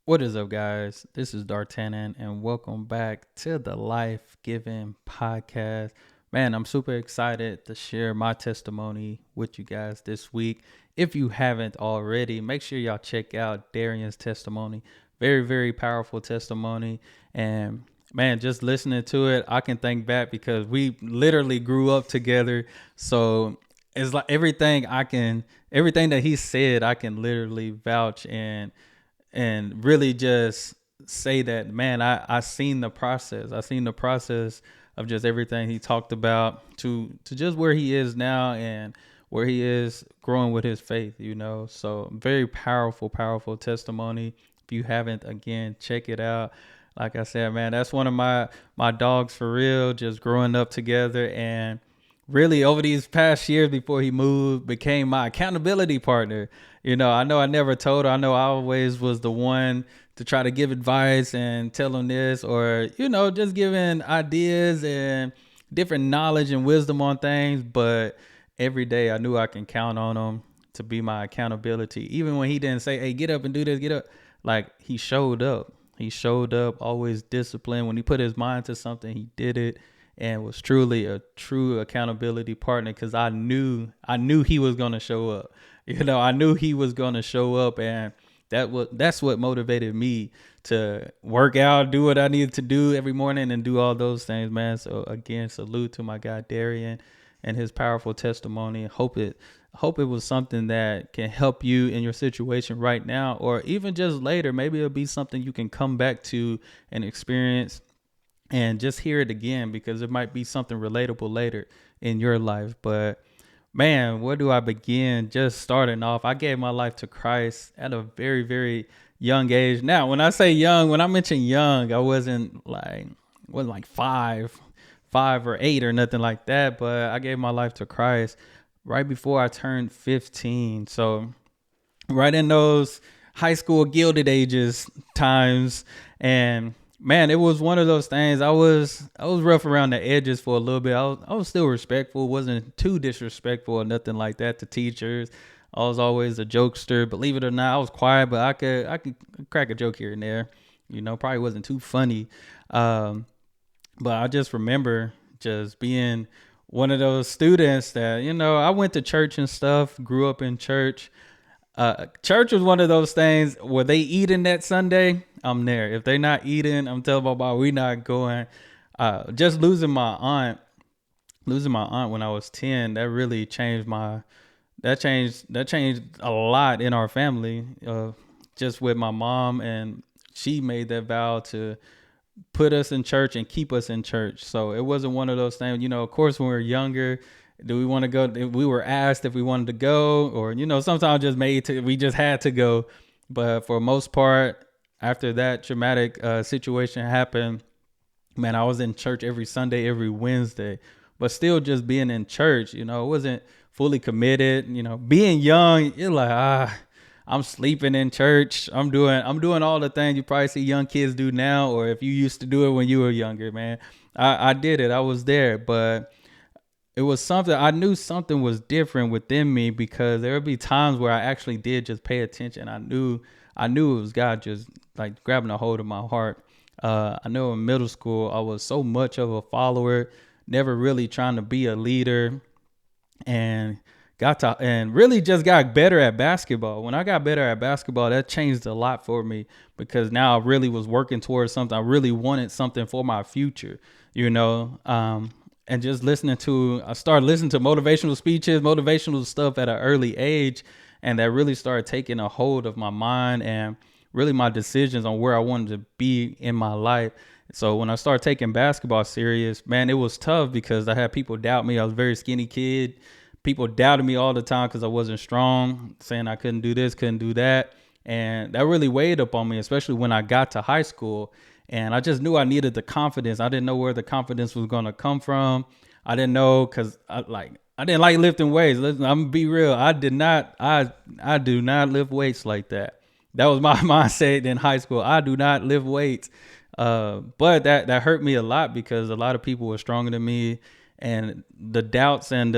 What is up, guys? This is Dartannon, and welcome back to the Life Giving Podcast. Man, I'm super excited to share my testimony with you guys this week. If you haven't already, make sure y'all check out Darian's testimony. Very, very powerful testimony. And man, just listening to it, I can think back because we literally grew up together. So it's like everything that he said, I can literally vouch and really just say that, man, I seen the process. I seen the process of just everything he talked about to just where he is now and where he is growing with his faith. So very powerful testimony. If you haven't, again, check it out. Like I said, man, that's one of my dogs for real, just growing up together, and really over these past years before he moved became my accountability partner. I know I never told her. I know I always was the one to try to give advice and tell him this, or just giving ideas and different knowledge and wisdom on things. But every day I knew I can count on him to be my accountability. Even when he didn't say, "Hey, get up and do this, get up," like he showed up. He showed up, always disciplined. When he put his mind to something, he did it, and was truly a true accountability partner, because I knew he was going to show up. I knew he was going to show up, and that's what motivated me to work out, do what I needed to do every morning, and do all those things, man. So again, salute to my guy Darian and his powerful testimony. Hope it was something that can help you in your situation right now, or even just later. Maybe it'll be something you can come back to and experience and just hear it again, because it might be something relatable later in your life. But man, where do I begin? Just starting off, I gave my life to Christ at a very, very young age. Now, when I say young, when I mention young, I wasn't like five or eight or nothing like that. But I gave my life to Christ right before I turned 15. So right in those high school gilded ages times. And man, it was one of those things. I was rough around the edges for a little bit. I was still respectful, wasn't too disrespectful or nothing like that to teachers. I was always a jokester. Believe it or not, I was quiet, but I could crack a joke here and there. Probably wasn't too funny. Um, but I just remember just being one of those students that, I went to church and stuff, grew up in church. Church was one of those things where they eating that Sunday, I'm there. If they not eating, I'm telling my mom we not going. Just losing my aunt when I was 10, that really changed that changed a lot in our family. Just with my mom, and she made that vow to put us in church and keep us in church. So it wasn't one of those things, of course, when we were younger, do we want to go? We were asked if we wanted to go, or, sometimes we just had to go. But for most part, after that traumatic situation happened, man, I was in church every Sunday, every Wednesday, but still just being in church, it wasn't fully committed. Being young, you're like, I'm sleeping in church. I'm doing all the things you probably see young kids do now, or if you used to do it when you were younger, man. I did it. I was there, but it was something I knew something was different within me, because there would be times where I actually did just pay attention. I knew it was God just like grabbing a hold of my heart. I know in middle school I was so much of a follower, never really trying to be a leader, and really just got better at basketball. When I got better at basketball, that changed a lot for me, because now I really was working towards something. I really wanted something for my future, and just I started listening to motivational speeches, motivational stuff at an early age, and that really started taking a hold of my mind and really my decisions on where I wanted to be in my life. So when I started taking basketball serious, man, it was tough, because I had people doubt me. I was a very skinny kid. People doubted me all the time because I wasn't strong, saying I couldn't do this, couldn't do that. And that really weighed up on me, especially when I got to high school. And I just knew I needed the confidence. I didn't know where the confidence was going to come from. I didn't know, because I didn't like lifting weights. Listen, I'm gonna be real. I do not lift weights like that. That was my mindset in high school. I do not lift weights. But that hurt me a lot, because a lot of people were stronger than me, and the doubts and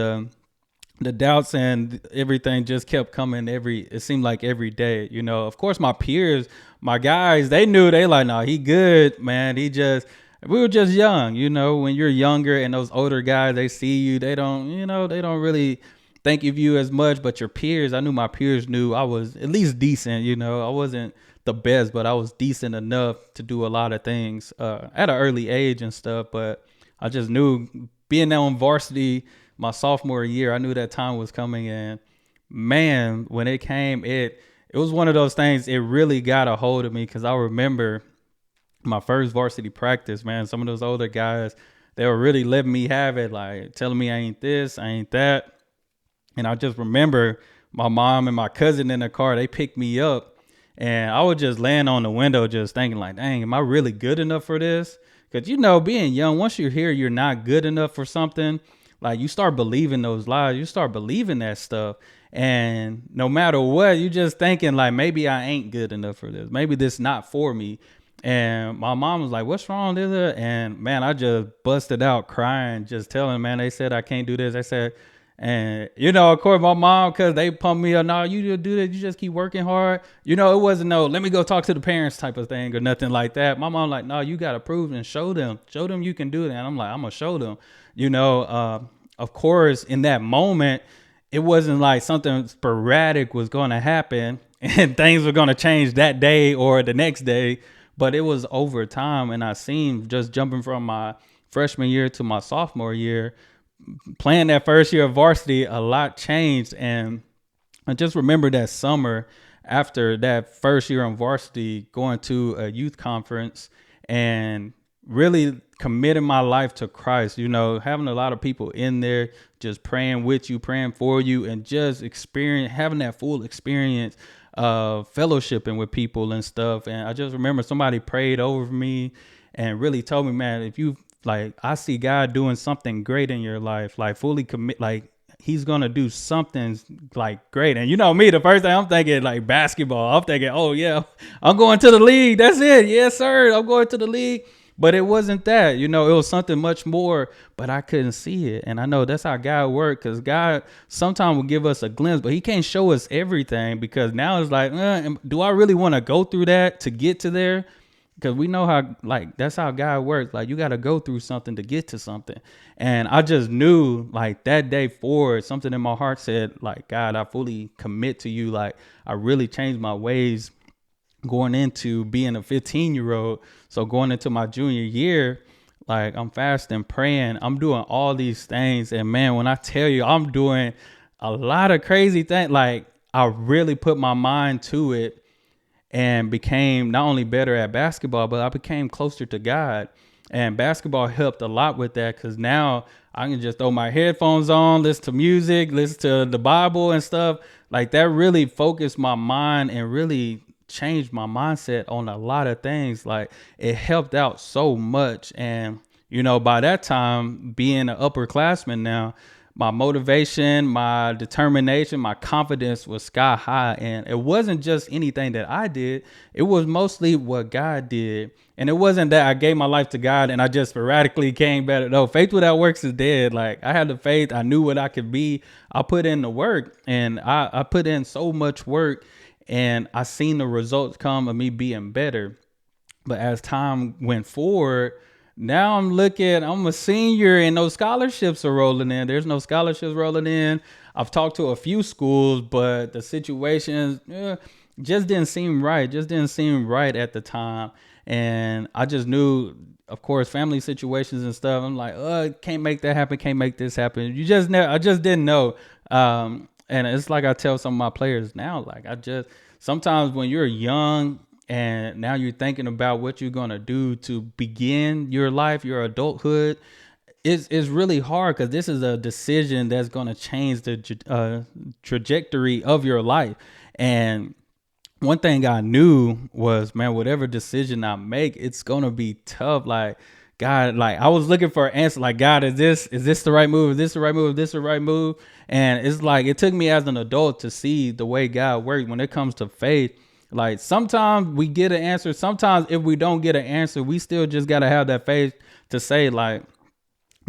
everything just kept coming it seemed like every day. Of course, my peers, my guys, they knew, they like, no, he good, man. We were just young, when you're younger and those older guys, they see you, they don't really think of you as much, but your peers, I knew my peers knew I was at least decent, I wasn't the best, but I was decent enough to do a lot of things at an early age and stuff. But I just knew being on varsity my sophomore year, I knew that time was coming. And man, when it came, it was one of those things, it really got a hold of me, because I remember my first varsity practice, man, some of those older guys, they were really letting me have it, like telling me I ain't this, I ain't that. And I just remember my mom and my cousin in the car, they picked me up, and I was just laying on the window just thinking like, dang, am I really good enough for this? Because, being young, once you hear you're not good enough for something, like you start believing those lies, you start believing that stuff. And no matter what, you just thinking like, maybe I ain't good enough for this. Maybe this not for me. And my mom was like, what's wrong with it? And man, I just busted out crying, just telling, man, they said I can't do this. I said, and of course my mom, cause they pumped me up, no, you just do that, you just keep working hard. It wasn't no, let me go talk to the parents type of thing or nothing like that. My mom like, no, you gotta prove and show them you can do that. And I'm like, I'm gonna show them, of course in that moment, it wasn't like something sporadic was gonna happen and things were gonna change that day or the next day, but it was over time. And I seen, just jumping from my freshman year to my sophomore year, playing that first year of varsity, a lot changed. And I just remember that summer after that first year on varsity, going to a youth conference and really committing my life to Christ, having a lot of people in there just praying with you, praying for you, and just having that full experience of fellowshipping with people and stuff. And I just remember somebody prayed over me and really told me, man, if you like, I see God doing something great in your life, like fully commit, like he's going to do something like great. And me, the first thing I'm thinking like basketball, I'm thinking, oh yeah, I'm going to the league. That's it. Yes, sir. I'm going to the league. But it wasn't that, it was something much more, but I couldn't see it. And I know that's how God works, because God sometimes will give us a glimpse, but he can't show us everything, because now it's like, do I really want to go through that to get to there? Because we know how, like, that's how God works. Like, you got to go through something to get to something. And I just knew, like, that day forward, something in my heart said, like, God, I fully commit to you. Like, I really changed my ways going into being a 15-year-old. So going into my junior year, like, I'm fasting, praying, I'm doing all these things. And man, when I tell you, I'm doing a lot of crazy things, like, I really put my mind to it and became not only better at basketball, but I became closer to God. And basketball helped a lot with that, because now I can just throw my headphones on, listen to music, listen to the Bible and stuff. Like, that really focused my mind and really changed my mindset on a lot of things. Like, it helped out so much. And, by that time, being an upperclassman now, my motivation, my determination, my confidence was sky high. And it wasn't just anything that I did. It was mostly what God did. And it wasn't that I gave my life to God and I just sporadically came better. No, faith without works is dead. Like, I had the faith. I knew what I could be. I put in the work, and I put in so much work, and I seen the results come of me being better. But as time went forward, now I'm a senior and no scholarships are rolling in. There's no scholarships rolling in. I've talked to a few schools, but the situations just didn't seem right. Just didn't seem right at the time. And I just knew, of course, family situations and stuff. I'm like, can't make that happen. Can't make this happen. I just didn't know. And it's like I tell some of my players now, like, sometimes when you're young, and now you're thinking about what you're going to do to begin your life, your adulthood, it's really hard, because this is a decision that's going to change the trajectory of your life. And one thing I knew was, man, whatever decision I make, it's going to be tough. Like, God, like, I was looking for an answer. Like, God, is this the right move? Is this the right move? Is this the right move? And it's like, it took me as an adult to see the way God works when it comes to faith. Like, sometimes we get an answer. Sometimes if we don't get an answer, we still just got to have that faith to say, like,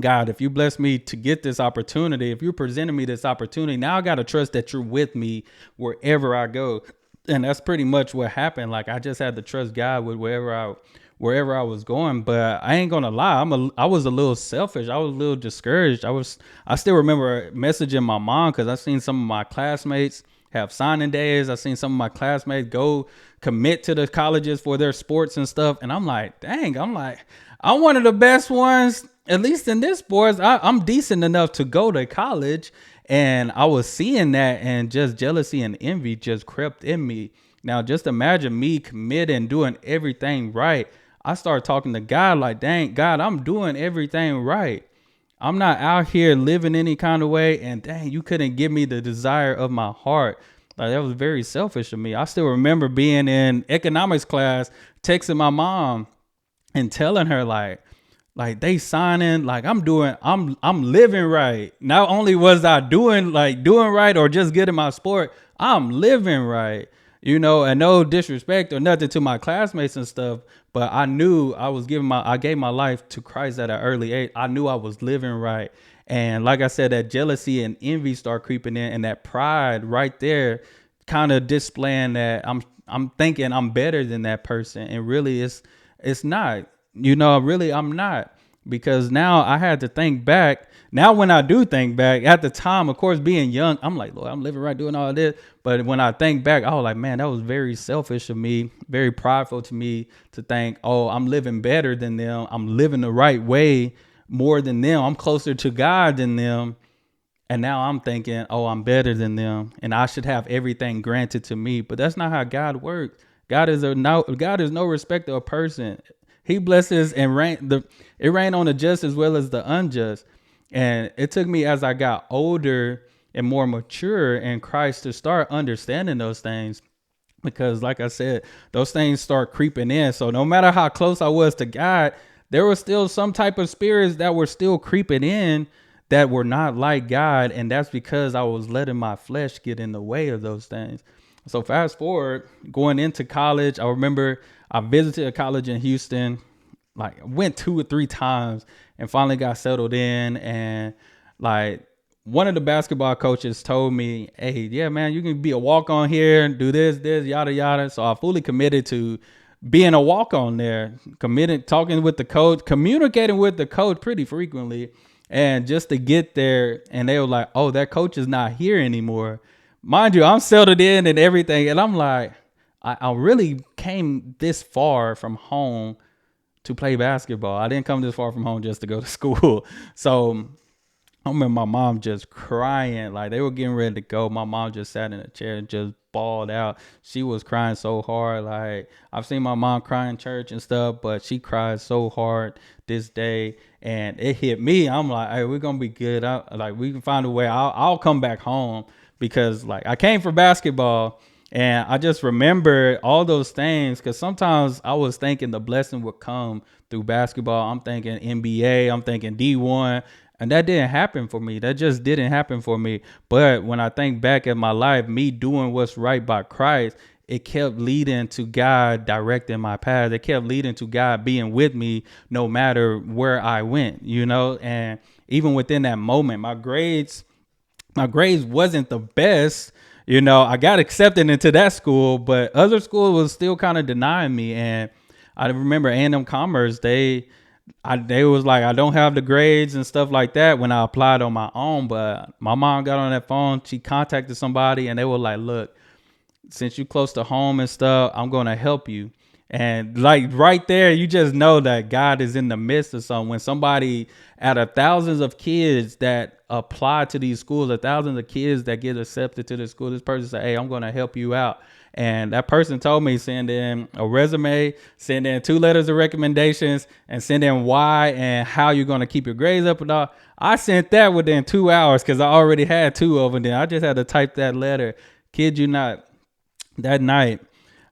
God, if you bless me to get this opportunity, if you're presenting me this opportunity, now I got to trust that you're with me wherever I go. And that's pretty much what happened. Like I just had to trust God with wherever I was going. But I ain't gonna lie, I was a little selfish. I was a little discouraged. I still remember messaging my mom because I seen some of my classmates have signing days. I seen some of my classmates go commit to the colleges for their sports and stuff. And I'm like, dang, I'm one of the best ones, at least in this sports. I'm decent enough to go to college. And I was seeing that, and just jealousy and envy just crept in me. Now, just imagine me committing, doing everything right. I started talking to God like, dang, God, I'm doing everything right. I'm not out here living any kind of way. And dang, you couldn't give me the desire of my heart. Like that was very selfish of me. I still remember being in economics class, texting my mom and telling her like they signing, like I'm living right. Not only was I doing right or just good in my sport, I'm living right. And no disrespect or nothing to my classmates and stuff, but I knew I gave my life to Christ at an early age. I knew I was living right. And like I said, that jealousy and envy start creeping in, and that pride right there kind of displaying that I'm thinking I'm better than that person. And really it's not. Really I'm not. Because now I had to think back. Now, when I do think back at the time, of course, being young, I'm like, Lord, I'm living right, doing all this. But when I think back, I was like, man, that was very selfish of me, very prideful to me to think, oh, I'm living better than them. I'm living the right way more than them. I'm closer to God than them. And now I'm thinking, oh, I'm better than them, and I should have everything granted to me. But that's not how God works. God is no respecter of person. He blesses and it rained on the just as well as the unjust. And it took me as I got older and more mature in Christ to start understanding those things. Because like I said, those things start creeping in. So no matter how close I was to God, there was still some type of spirits that were still creeping in that were not like God. And that's because I was letting my flesh get in the way of those things. So fast forward, going into college, I remember I visited a college in Houston, like went 2 or 3 times and finally got settled in. And like one of the basketball coaches told me, hey, yeah, man, you can be a walk-on here and do this, yada, yada. So I fully committed to being a walk-on there, committed, talking with the coach, communicating with the coach pretty frequently. And just to get there, and they were like, oh, that coach is not here anymore. Mind you, I'm settled in and everything. And I'm like, I really came this far from home to play basketball. I didn't come this far from home just to go to school. So I remember my mom just crying. Like they were getting ready to go. My mom just sat in a chair and just bawled out. She was crying so hard. Like I've seen my mom cry in church and stuff, but she cried so hard this day. And it hit me. I'm like, hey, we're going to be good. We can find a way. I'll come back home. Because like I came for basketball, and I just remember all those things, because sometimes I was thinking the blessing would come through basketball. I'm thinking NBA, I'm thinking D1, and that didn't happen for me. That just didn't happen for me. But when I think back at my life, me doing what's right by Christ, it kept leading to God directing my path. It kept leading to God being with me no matter where I went, and even within that moment, my grades wasn't the best. I got accepted into that school, but other school was still kind of denying me. And I remember A&M Commerce, they was like, I don't have the grades and stuff like that when I applied on my own. But my mom got on that phone, she contacted somebody, and they were like, look, since you close to home and stuff, I'm going to help you. And like right there, you just know that God is in the midst of something. When somebody out of thousands of kids that apply to these schools, or thousands of kids that get accepted to the school, this person say, hey, I'm going to help you out. And that person told me, send in a resume, send in 2 letters of recommendations, and send in why and how you're going to keep your grades up and all. I sent that within 2 hours because I already had 2 of them. Then I just had to type that letter. Kid you not, that night,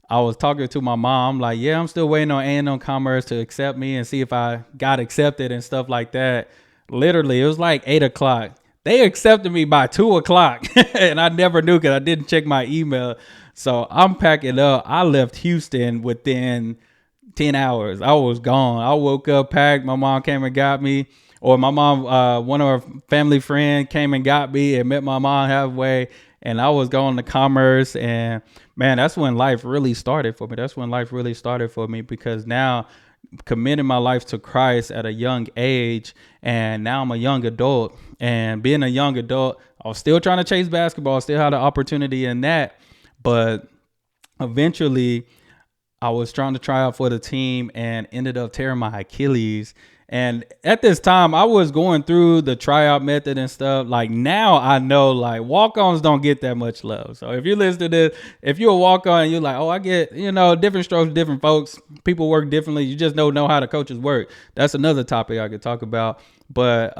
I was talking to my mom. I'm like, yeah, I'm still waiting on A&M Commerce to accept me and see if I got accepted and stuff like that. Literally, it was like 8 o'clock. They accepted me by 2 o'clock and I never knew because I didn't check my email. So I'm packing up. I left Houston within 10 hours. I was gone. I woke up, packed. My mom came and got me. Or my mom, one of her family friend came and got me and met my mom halfway. and I was going to commerce. And man, that's when life really started for me. That's when life really started for me, because now committing my life to Christ at a young age, and now I'm a young adult. And being a young adult, I was still trying to chase basketball, still had an opportunity in that, but eventually I was trying to try out for the team and ended up tearing my Achilles. And at this time, I was going through the tryout method and stuff. Like, now I know, like, walk-ons don't get that much love. So if you listen to this, if you're a walk-on and you're like, oh, I get, different strokes, different folks, people work differently. You just don't know how the coaches work. That's another topic I could talk about. But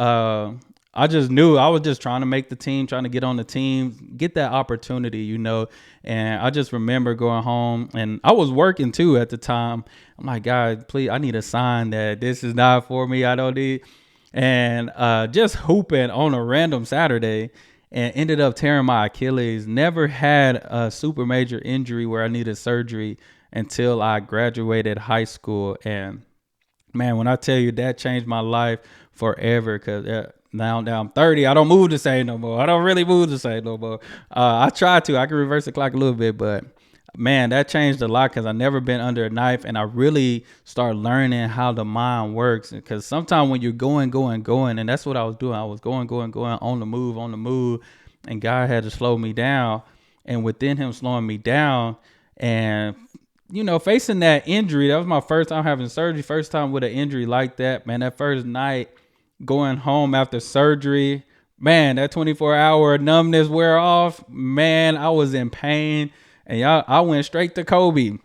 I just knew I was just trying to make the team, trying to get on the team, get that opportunity. And I just remember going home, and I was working too at the time. I'm like, God, please, I need a sign that this is not for me. I don't need. And just hooping on a random Saturday, and ended up tearing my Achilles. Never had a super major injury where I needed surgery until I graduated high school. And man, when I tell you, that changed my life forever, because now I'm 30. I don't move the same no more. I don't really move the same no more. I try to. I can reverse the clock a little bit, but man, that changed a lot, because I never been under a knife, and I really started learning how the mind works. Because sometimes when you're going, and that's what I was doing. I was going, on the move, and God had to slow me down. And within Him slowing me down, and facing that injury, that was my first time having surgery, first time with an injury like that, man. That first night going home after surgery, man, that 24-hour numbness wear off, man, I was in pain. And I went straight to Kobe.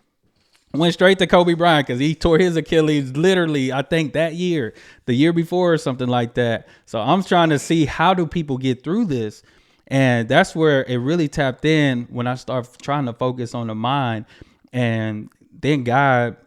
Went straight to Kobe Bryant, because he tore his Achilles literally, I think, that year, the year before or something like that. So I'm trying to see, how do people get through this? And that's where it really tapped in, when I started trying to focus on the mind. And then God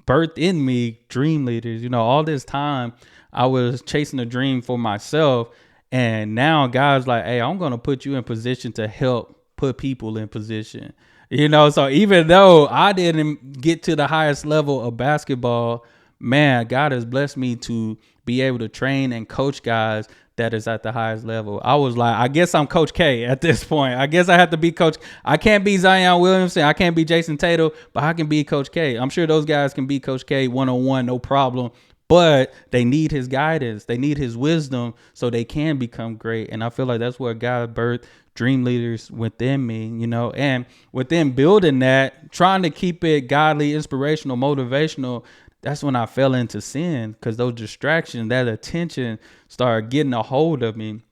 birthed in me dream leaders. All this time I was chasing a dream for myself. And now God's like, hey, I'm going to put you in position to help put people in position. So even though I didn't get to the highest level of basketball, man, God has blessed me to be able to train and coach guys that is at the highest level. I was like, I guess I'm Coach K at this point. I guess I have to be Coach. I can't be Zion Williamson. I can't be Jason Tatum, but I can be Coach K. I'm sure those guys can be Coach K one-on-one, no problem. But they need his guidance. They need his wisdom so they can become great. And I feel like that's where God birthed dream leaders within me, and within building that, trying to keep it godly, inspirational, motivational. That's when I fell into sin, because those distractions, that attention started getting a hold of me.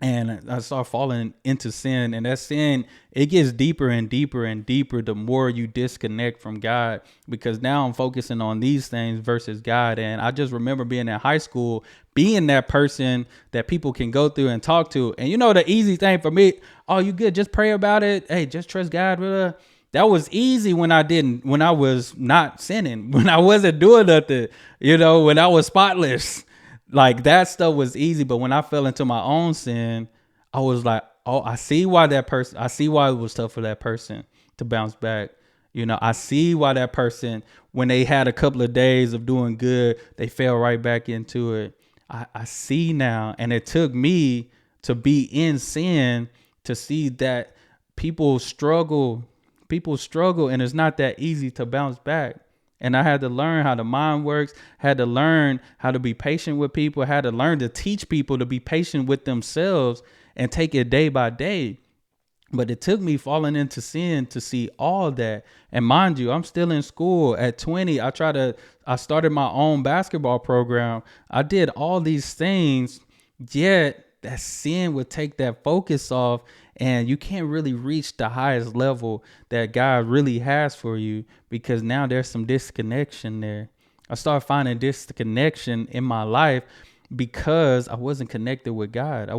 And I started falling into sin, and that sin, it gets deeper and deeper and deeper the more you disconnect from God, because now I'm focusing on these things versus God. And I just remember being in high school, being that person that people can go through and talk to. And the easy thing for me, oh, you good, just pray about it. Hey, just trust God. Blah. That was easy when I was not sinning, when I wasn't doing nothing, when I was spotless. Like, that stuff was easy. But when I fell into my own sin, I was like, oh, I see why it was tough for that person to bounce back. I see why that person, when they had a couple of days of doing good, they fell right back into it. I see now. And it took me to be in sin to see that people struggle, and it's not that easy to bounce back. And I had to learn how the mind works, had to learn how to be patient with people, had to learn to teach people to be patient with themselves and take it day by day. But it took me falling into sin to see all that. And mind you, I'm still in school. At 20, I started my own basketball program. I did all these things, yet that sin would take that focus off, and you can't really reach the highest level that God really has for you, because now there's some disconnection there. I started finding disconnection in my life because I wasn't connected with God.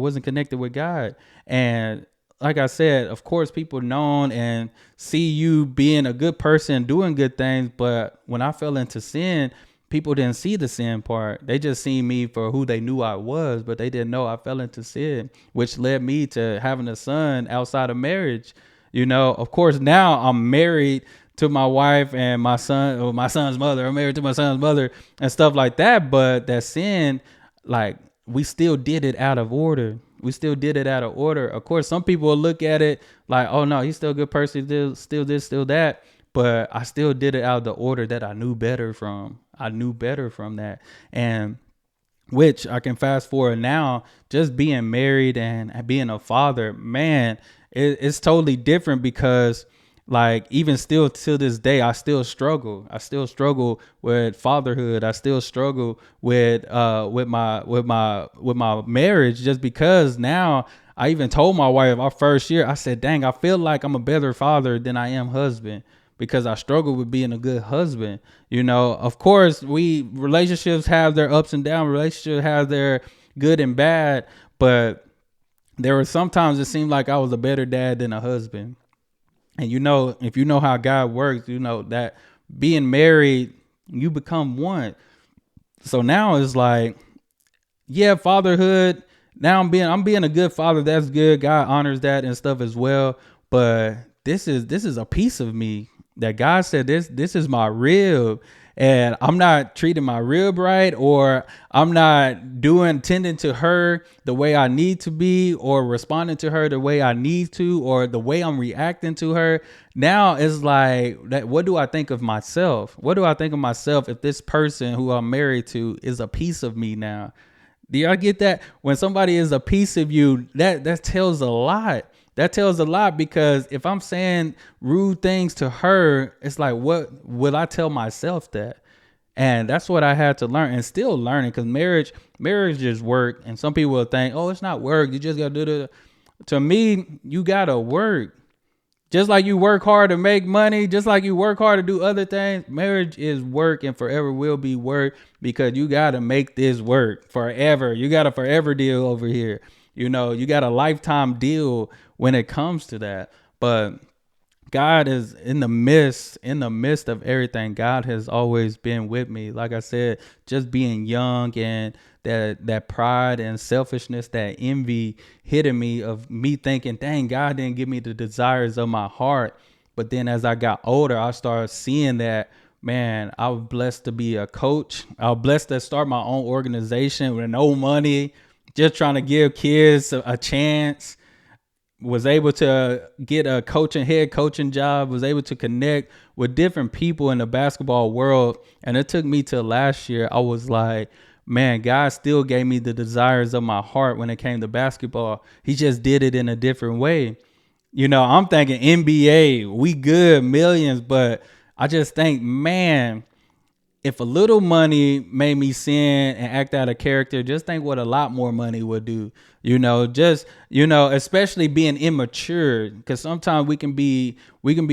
And like I said, of course, people known and see you being a good person, doing good things. But when I fell into sin, people didn't see the sin part. They just seen me for who they knew I was, but they didn't know I fell into sin, which led me to having a son outside of marriage. Of course, now I'm married to my wife and my son, or my son's mother. I'm married to my son's mother and stuff like that. But that sin, like, we still did it out of order. We still did it out of order. Of course, some people will look at it like, oh no, he's still a good person, still this, still that. But I still did it out of the order that I knew better from. I knew better from that. And which I can fast forward now, just being married and being a father, man, it's totally different because like even still to this day, I still struggle. I still struggle with fatherhood. I still struggle with my marriage, just because now I even told my wife our first year, I said, dang, I feel like I'm a better father than I am husband, because I struggle with being a good husband. Of course, relationships have their ups and downs. Relationships have their good and bad, but there were sometimes it seemed like I was a better dad than a husband. And if you know how God works, you know that being married, you become one. So now it's like, yeah, fatherhood. Now I'm being a good father. That's good. God honors that and stuff as well. But this is a piece of me that God said this is my rib, and I'm not treating my rib right, or I'm not tending to her the way I need to be, or responding to her the way I need to, or the way I'm reacting to her. Now it's like that. What do I think of myself? What do I think of myself if this person who I'm married to is a piece of me now? Do y'all get that? When somebody is a piece of you, that tells a lot. That tells a lot, because if I'm saying rude things to her, it's like, what will I tell myself that? And that's what I had to learn, and still learning, because marriage is work. And some people will think, oh, it's not work, you just gotta do it. To me, you gotta work. Just like you work hard to make money, just like you work hard to do other things, marriage is work and forever will be work, because you got to make this work forever. You got a forever deal over here. You got a lifetime deal when it comes to that. But God is in the midst of everything. God has always been with me. Like I said, just being young, and that pride and selfishness, that envy hitting me, of me thinking, dang, God didn't give me the desires of my heart. But then as I got older, I started seeing that, man, I was blessed to be a coach. I was blessed to start my own organization with no money, just trying to give kids a chance. Was able to get a head coaching job, was able to connect with different people in the basketball world. And it took me till last year. I was like, man, God still gave me the desires of my heart when it came to basketball. He just did it in a different way. I'm thinking NBA, we good, millions, but I just think, man, if a little money made me sin and act out of character, just think what a lot more money would do. Especially being immature, because sometimes we can be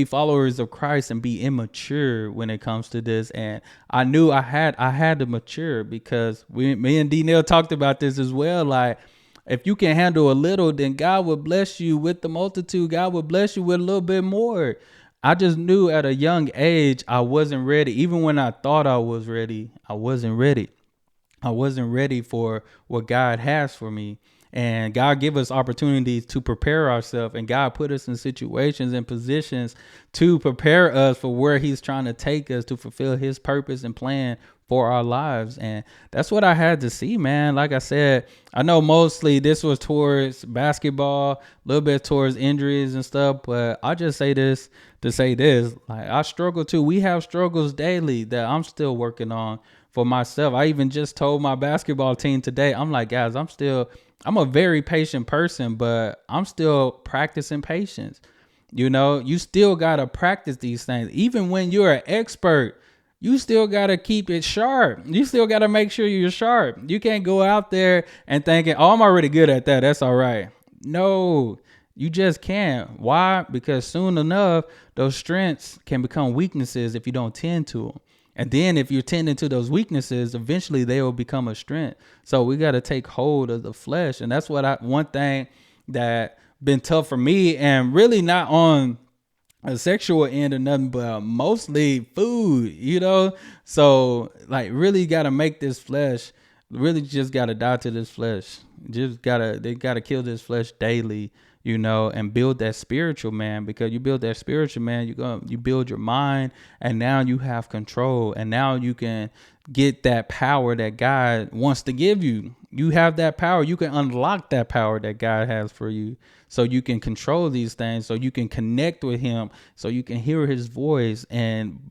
followers of Christ and be immature when it comes to this. And I knew I had to mature, because me and D-Nail talked about this as well. Like, if you can handle a little, then God will bless you with the multitude. God will bless you with a little bit more. I just knew at a young age I wasn't ready. Even when I thought I was ready, I wasn't ready. I wasn't ready for what God has for me. And God give us opportunities to prepare ourselves, and God put us in situations and positions to prepare us for where he's trying to take us to fulfill his purpose and plan for our lives. And that's what I had to see, man. Like I said, I know mostly this was towards basketball, a little bit towards injuries and stuff, but I just say this to say this, like, I struggle too. We have struggles daily that I'm still working on for myself. I even just told my basketball team today, I'm like, guys, I'm a very patient person, but I'm still practicing patience. You still got to practice these things. Even when you're an expert, you still got to keep it sharp. You still got to make sure you're sharp. You can't go out there and thinking, oh, I'm already good at that, that's all right. No, you just can't. Why? Because soon enough, those strengths can become weaknesses if you don't tend to them. And then if you're tending to those weaknesses, eventually they will become a strength. So we got to take hold of the flesh. And that's one thing that been tough for me, and really not on a sexual end or nothing, but mostly food. So like, really got to make this flesh, really just got to die to this flesh. They got to kill this flesh daily, and build that spiritual man, because you build that spiritual man, you build your mind, and now you have control, and now you can get that power that God wants to give you. You have that power. You can unlock that power that God has for you, so you can control these things, so you can connect with him, so you can hear his voice and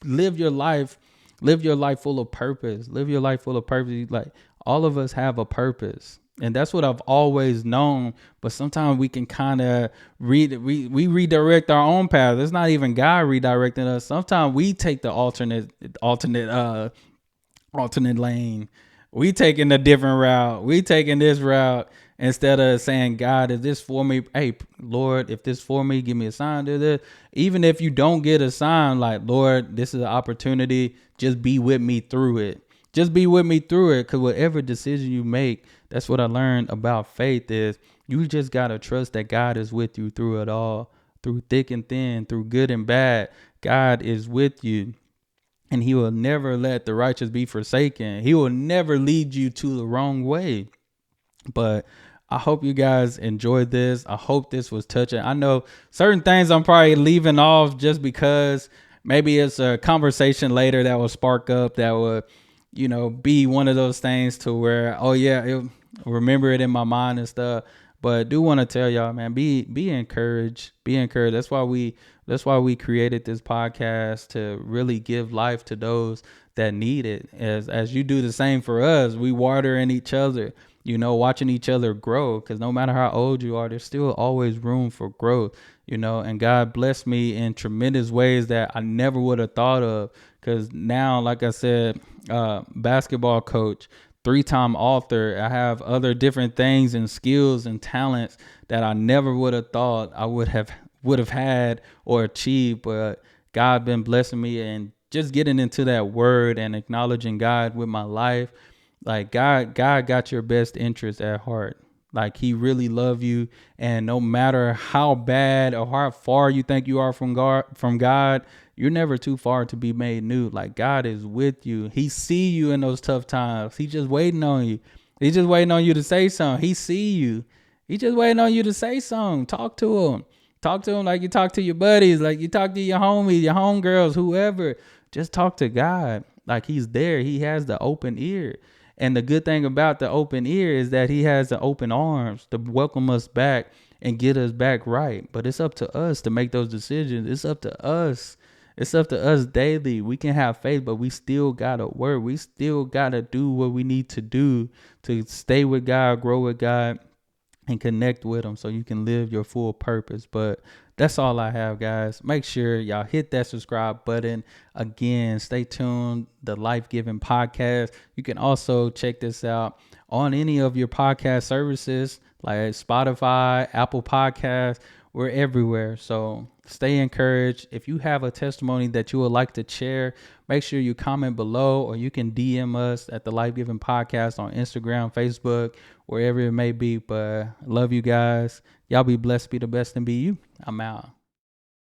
live your life. Live your life full of purpose. Live your life full of purpose. Like, all of us have a purpose. And that's what I've always known. But sometimes we can kind of we redirect our own path. It's not even God redirecting us. Sometimes we take the alternate lane. We taking a different route. We taking this route instead of saying, God, is this for me? Hey, Lord, if this for me, give me a sign to this. Even if you don't get a sign, like, Lord, this is an opportunity. Just be with me through it. Just be with me through it. Because whatever decision you make, that's what I learned about faith is you just got to trust that God is with you through it all, through thick and thin, through good and bad. God is with you. And he will never let the righteous be forsaken. He will never lead you to the wrong way. But I hope you guys enjoyed this. I hope this was touching. I know certain things I'm probably leaving off just because maybe it's a conversation later that will spark up, that will, be one of those things to where, oh yeah, remember it in my mind and stuff. But do want to tell y'all, man, be encouraged. Be encouraged. That's why we created this podcast, to really give life to those that need it. As you do the same for us, we water in each other, watching each other grow. Because no matter how old you are, there's still always room for growth, and God blessed me in tremendous ways that I never would have thought of. Because now, like I said, basketball coach, 3-time author. I have other different things and skills and talents that I never would have thought I would have had or achieved. But God been blessing me, and just getting into that word and acknowledging God with my life. Like, God got your best interest at heart. Like, he really love you. And no matter how bad or how far you think you are from God, you're never too far to be made new. Like, God is with you. He see you in those tough times. He just waiting on you. He's just waiting on you to say something. He see you. He just waiting on you to say something. Talk to him. Talk to him like you talk to your buddies, like you talk to your homies, your homegirls, whoever. Just talk to God. Like, he's there. He has the open ear. And the good thing about the open ear is that he has the open arms to welcome us back and get us back right. But it's up to us to make those decisions. It's up to us. It's up to us daily. We can have faith, but we still got to work. We still got to do what we need to do to stay with God, grow with God, and connect with him, so you can live your full purpose. But that's all I have, guys. Make sure y'all hit that subscribe button. Again, stay tuned. The Life Giving Podcast. You can also check this out on any of your podcast services like Spotify, Apple Podcasts. We're everywhere. So stay encouraged. If you have a testimony that you would like to share, make sure you comment below, or you can DM us at the Life Giving Podcast on Instagram, Facebook, wherever it may be. But love you guys. Y'all be blessed, be the best, and be you. I'm out.